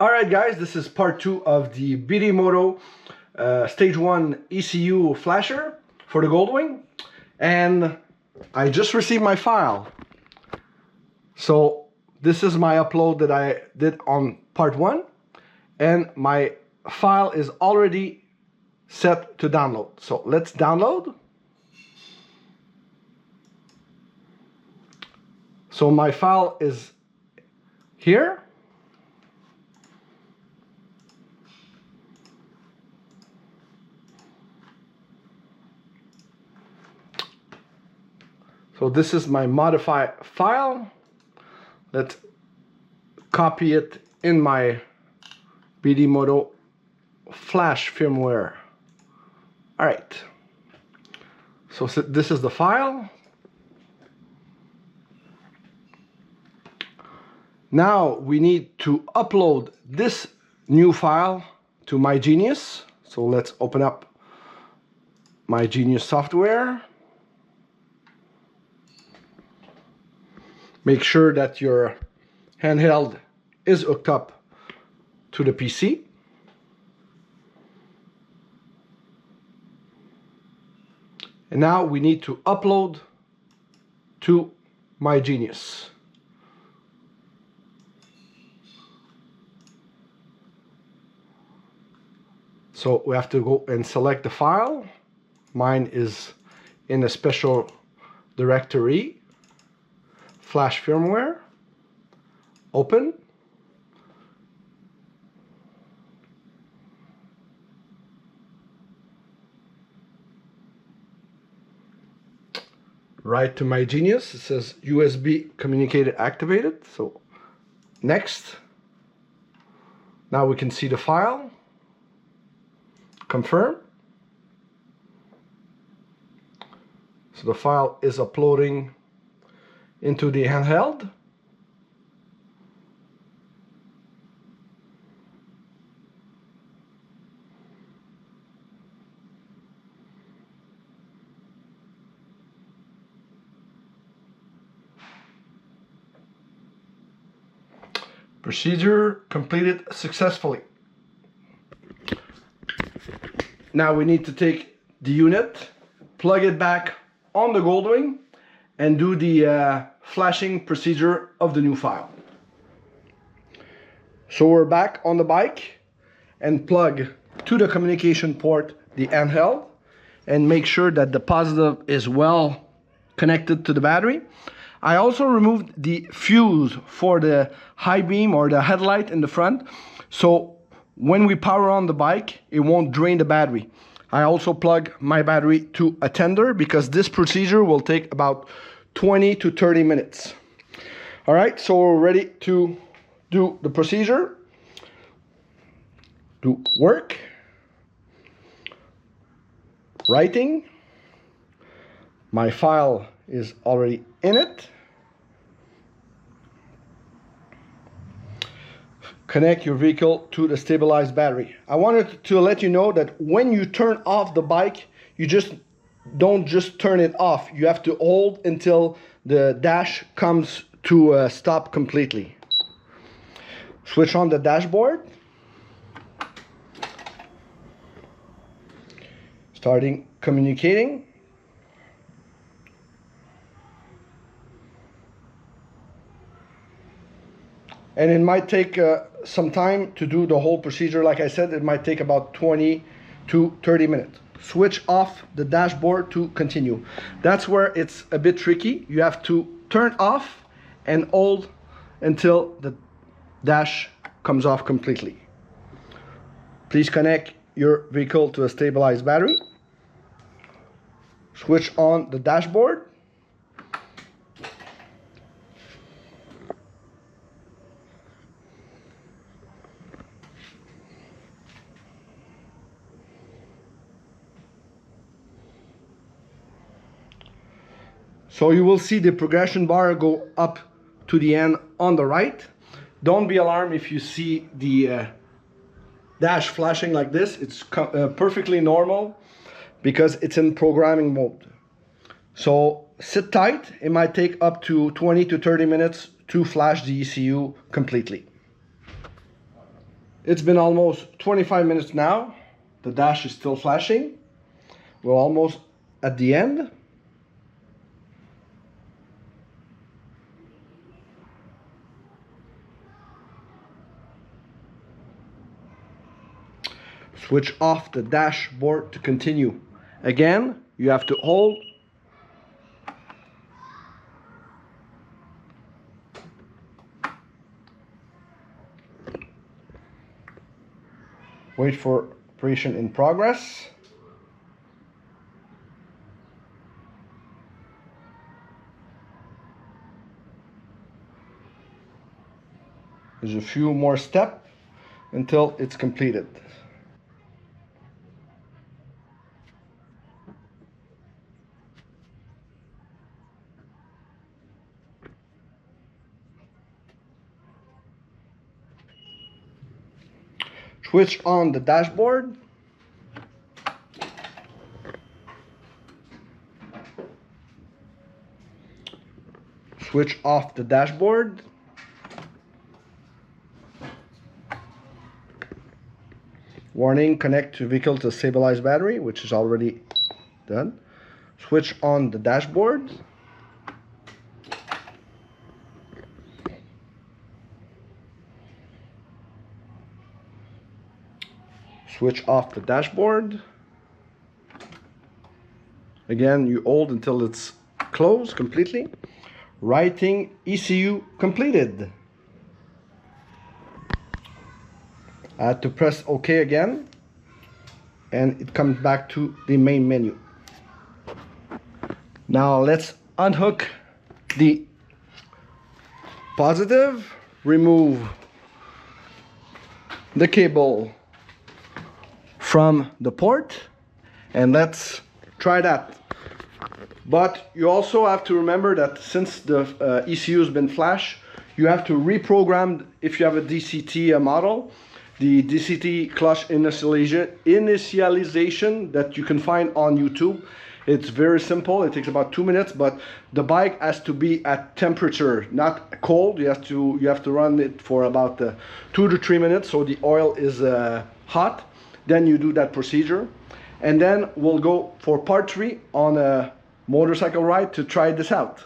Alright guys, this is part 2 of the Moto Stage 1 ECU flasher for the Goldwing, and I just received my file. So this is my upload that I did on part 1, and my file is already set to download. So let's download. So my file is here. So this is my modified file. Let's copy it in my Moto flash firmware. All right. So this is the file. Now we need to upload this new file to MyGenius. So let's open up MyGenius software. Make sure that your handheld is hooked up to the PC. And now we need to upload to MyGenius. So we have to go and select the file. Mine is in a special directory. Flash firmware, open. Right to MyGenius, it says USB communicator activated, so next. Now we can see the file, confirm. So the file is uploading into the handheld. Procedure completed successfully. Now we need to take the unit, plug it back on the Goldwing, and do the flashing procedure of the new file. So we're back on the bike and plug to the communication port the handheld and make sure that the positive is well connected to the battery. I also removed the fuse for the high beam or the headlight in the front, so when we power on the bike it won't drain the battery. I also plug my battery to a tender because this procedure will take about 20 to 30 minutes. All right, so we're ready to do the procedure. Do work, writing. My file is already in it. Connect your vehicle to the stabilized battery. I wanted to let you know that when you turn off the bike, you don't just turn it off. You have to hold until the dash comes to a stop completely. Switch on the dashboard. Starting communicating. And it might take some time to do the whole procedure. Like I said, it might take about 20 to 30 minutes. Switch off the dashboard to continue. That's where it's a bit tricky. You have to turn off and hold until the dash comes off completely. Please connect your vehicle to a stabilized battery. Switch on the dashboard. So you will see the progression bar go up to the end on the right. Don't be alarmed if you see the dash flashing like this. It's perfectly normal because it's in programming mode. So sit tight. It might take up to 20 to 30 minutes to flash the ECU completely. It's been almost 25 minutes now. The dash is still flashing. We're almost at the end. Switch off the dashboard to continue. Again, you have to hold. Wait for operation in progress. There's a few more steps until it's completed. Switch on the dashboard. Switch off the dashboard. Warning, connect to vehicle to stabilize battery, which is already done. Switch on the dashboard. Switch off the dashboard. Again, you hold until it's closed completely. Writing ECU completed. I had to press OK again, and it comes back to the main menu. Now let's unhook the positive, remove the cable from the port, and let's try that. But you also have to remember that since the ECU has been flashed, you have to reprogram, if you have a DCT model, the DCT clutch initialization that you can find on YouTube. It's very simple. It takes about 2 minutes, but the bike has to be at temperature, not cold. You have to run it for about 2 to 3 minutes, so the oil is hot. Then you do that procedure, and then we'll go for part 3 on a motorcycle ride to try this out.